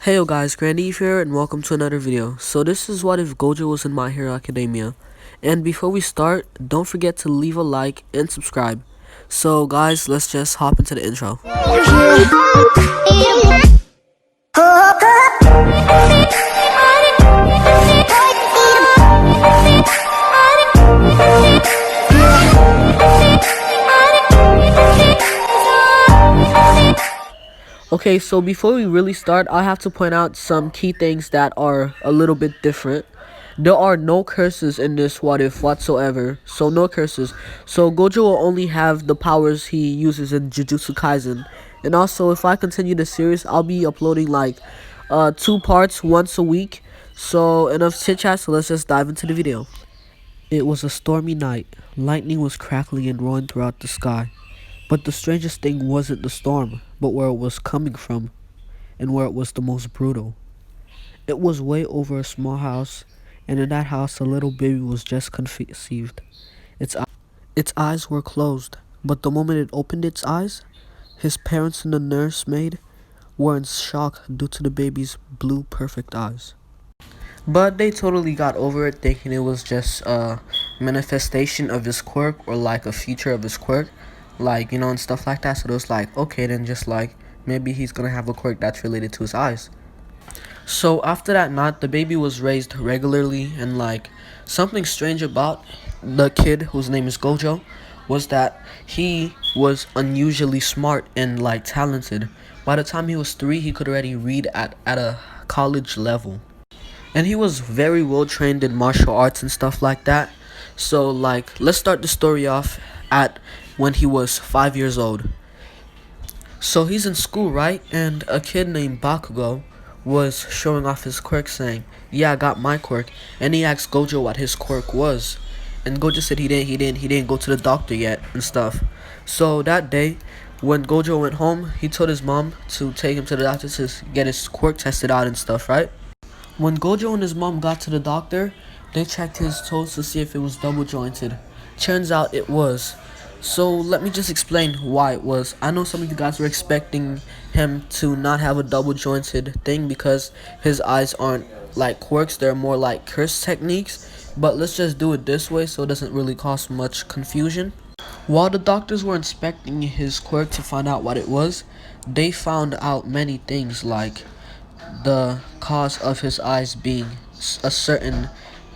Hey yo guys, Grandy here and welcome to another video. So this is what if Gojo was in My Hero Academia. And before we start, don't forget to leave a like and subscribe. So guys, let's just hop into the intro. Okay, so before we really start, I have to point out some key things that are a little bit different. There are no curses in this what if whatsoever, so no curses. So Gojo will only have the powers he uses in Jujutsukaisen. And also, if I continue the series, I'll be uploading like 2 parts once a week. So enough chit chat, so let's just dive into the video. It was a stormy night. Lightning was crackling and roaring throughout the sky. But the strangest thing wasn't the storm, but where it was coming from, and where it was the most brutal. It was way over a small house, and in that house a little baby was just conceived. Its eyes were closed, but the moment it opened its eyes, his parents and the nursemaid were in shock due to the baby's blue perfect eyes. But they totally got over it, thinking it was just a manifestation of his quirk or like a feature of his quirk, and stuff like that. So it was like, okay, then just like maybe he's gonna have a quirk that's related to his eyes. So after that night, the baby was raised regularly, and like something strange about the kid whose name is Gojo was that he was unusually smart and like talented. By the time he was 3, he could already read at a college level. And he was very well trained in martial arts and stuff like that. So like let's start the story off at when he was 5 years old. So he's in school, right? And a kid named Bakugo was showing off his quirk, saying, "Yeah, I got my quirk." And he asked Gojo what his quirk was. And Gojo said he didn't go to the doctor yet and stuff. So that day, when Gojo went home, he told his mom to take him to the doctor to get his quirk tested out and stuff, right? When Gojo and his mom got to the doctor, they checked his toes to see if it was double jointed. Turns out it was. So let me just explain why it was. I know some of you guys were expecting him to not have a double jointed thing because his eyes aren't like quirks, they're more like curse techniques. But let's just do it this way so it doesn't really cause much confusion. While the doctors were inspecting his quirk to find out what it was, they found out many things like the cause of his eyes being a certain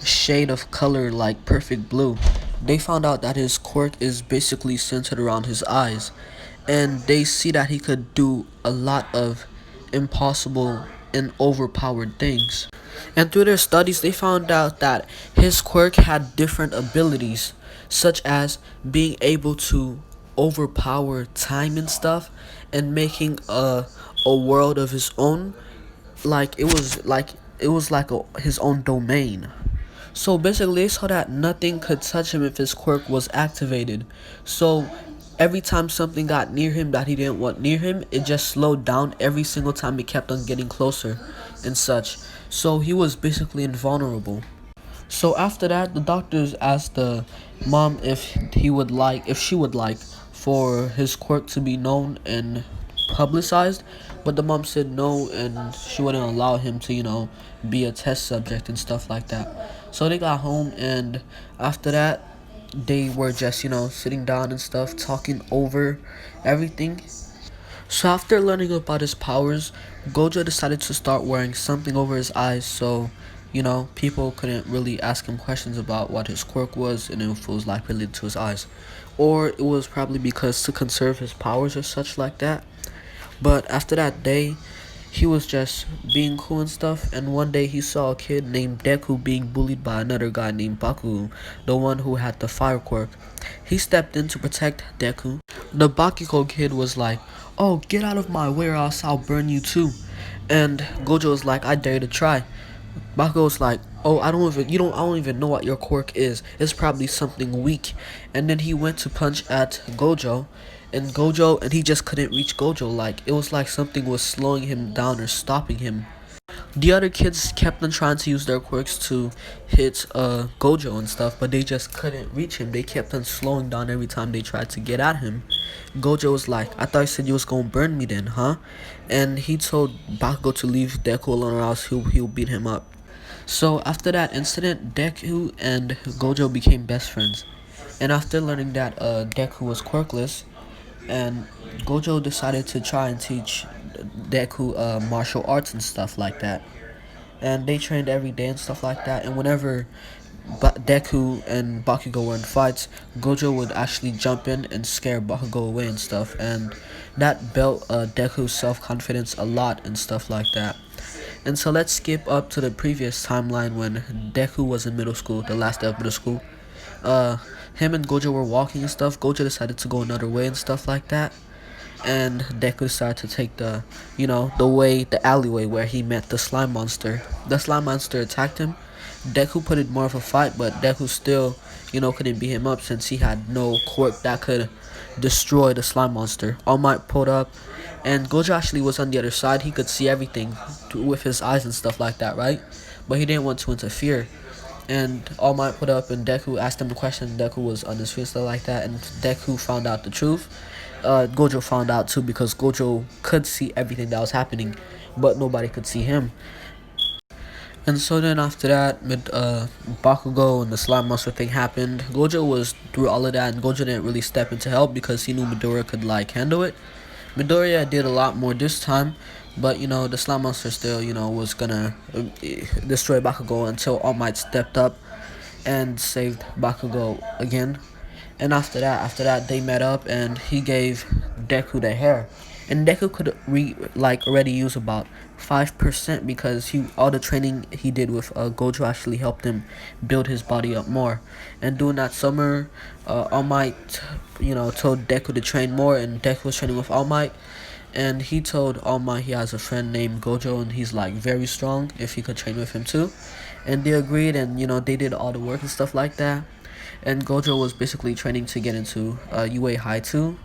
shade of color like perfect blue. They found out that his quirk is basically centered around his eyes, and they see that he could do a lot of impossible and overpowered things. And through their studies, they found out that his quirk had different abilities, such as being able to overpower time and stuff, and making a world of his own, like his own domain. So basically they saw that nothing could touch him if his quirk was activated. So every time something got near him that he didn't want near him, it just slowed down every single time it kept on getting closer and such. So he was basically invulnerable. So after that, the doctors asked the mom if she would like for his quirk to be known and publicized, but the mom said no, and she wouldn't allow him to, be a test subject and stuff like that. So they got home, and after that, they were just, sitting down and stuff, talking over everything. So after learning about his powers, Gojo decided to start wearing something over his eyes so, people couldn't really ask him questions about what his quirk was and if it was like related to his eyes. Or it was probably because to conserve his powers or such like that. But after that day, he was just being cool and stuff, and one day he saw a kid named Deku being bullied by another guy named Baku, the one who had the fire quirk. He stepped in to protect Deku. The Bakugo kid was like, "Oh, get out of my way or else I'll burn you too." And Gojo was like, "I dare you to try." Bakugo was like, "Oh, I don't even know what your quirk is. It's probably something weak." And then he went to punch at Gojo, and he just couldn't reach Gojo. Like it was like something was slowing him down or stopping him. The other kids kept on trying to use their quirks to hit Gojo and stuff, but they just couldn't reach him. They kept on slowing down every time they tried to get at him. Gojo was like, I thought you said you was gonna burn me then, huh? And he told Bakugo to leave Deku alone or else he'll beat him up. So after that incident, Deku and Gojo became best friends. And after learning that Deku was quirkless, and Gojo decided to try and teach Deku martial arts and stuff like that. And they trained every day and stuff like that. And whenever Deku and Bakugo were in fights, Gojo would actually jump in and scare Bakugo away and stuff. And that built Deku's self-confidence a lot and stuff like that. And so let's skip up to the previous timeline when Deku was in middle school, the last day of middle school. Uh, Him and Gojo were walking and stuff. Gojo decided to go another way and stuff like that. And Deku decided to take the alleyway where he met the slime monster. The slime monster attacked him. Deku put it more of a fight, but Deku still, couldn't beat him up since he had no quirk that could destroy the slime monster. All Might pulled up, and Gojo actually was on the other side. He could see everything with his eyes and stuff like that, right? But he didn't want to interfere. And All Might put up, and Deku asked him a question. Deku was on his feet, stuff like that, and Deku found out the truth. Gojo found out too because Gojo could see everything that was happening, but nobody could see him. And so then after that, Bakugo and the slime monster thing happened. Gojo was through all of that, and Gojo didn't really step in to help because he knew Midoriya could handle it. Midoriya did a lot more this time, but the slime monster still was gonna destroy Bakugo until All Might stepped up and saved Bakugo again. And after that, they met up, and he gave Deku the hair, and Deku could already use about 5% because all the training he did with Gojo actually helped him build his body up more. And during that summer, All Might, told Deku to train more, and Deku was training with All Might. And he told All Might he has a friend named Gojo, and he's very strong if he could train with him too. And they agreed, and they did all the work and stuff like that. And Gojo was basically training to get into UA High 2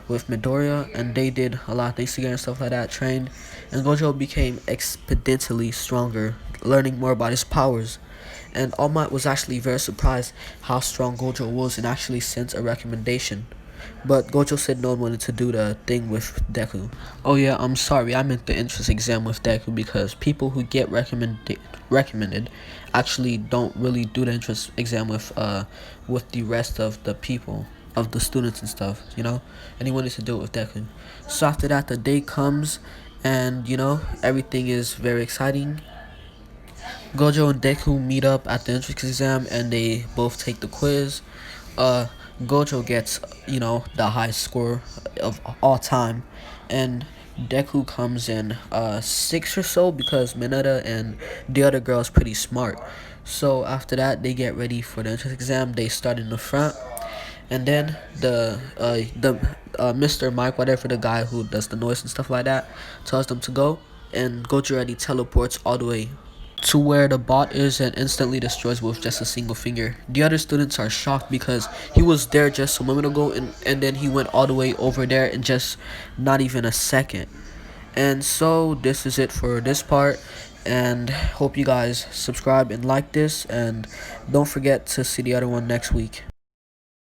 with Midoriya, and they did a lot of things together and stuff like that, trained. And Gojo became exponentially stronger, learning more about his powers. And All Might was actually very surprised how strong Gojo was and actually sent a recommendation. But Gojo said no one wanted to do the thing with Deku. Oh yeah, I'm sorry, I meant the entrance exam with Deku because people who get recommended actually don't really do the entrance exam with the rest of the people, of the students and stuff, and he wanted to do it with Deku. So after that, the day comes, and everything is very exciting. Gojo and Deku meet up at the entrance exam, and they both take the quiz. Gojo gets, the highest score of all time, and Deku comes in 6 or so because Mineta and the other girl is pretty smart. So after that, they get ready for the entrance exam. They start in the front, and then the Mr. Mike, whatever, the guy who does the noise and stuff like that, tells them to go, and Gojo already teleports all the way to where the bot is and instantly destroys with just a single finger. The other students are shocked because he was there just a moment ago, and then he went all the way over there in just not even a second. And so this is it for this part, and hope you guys subscribe and like this, and don't forget to see the other one next week.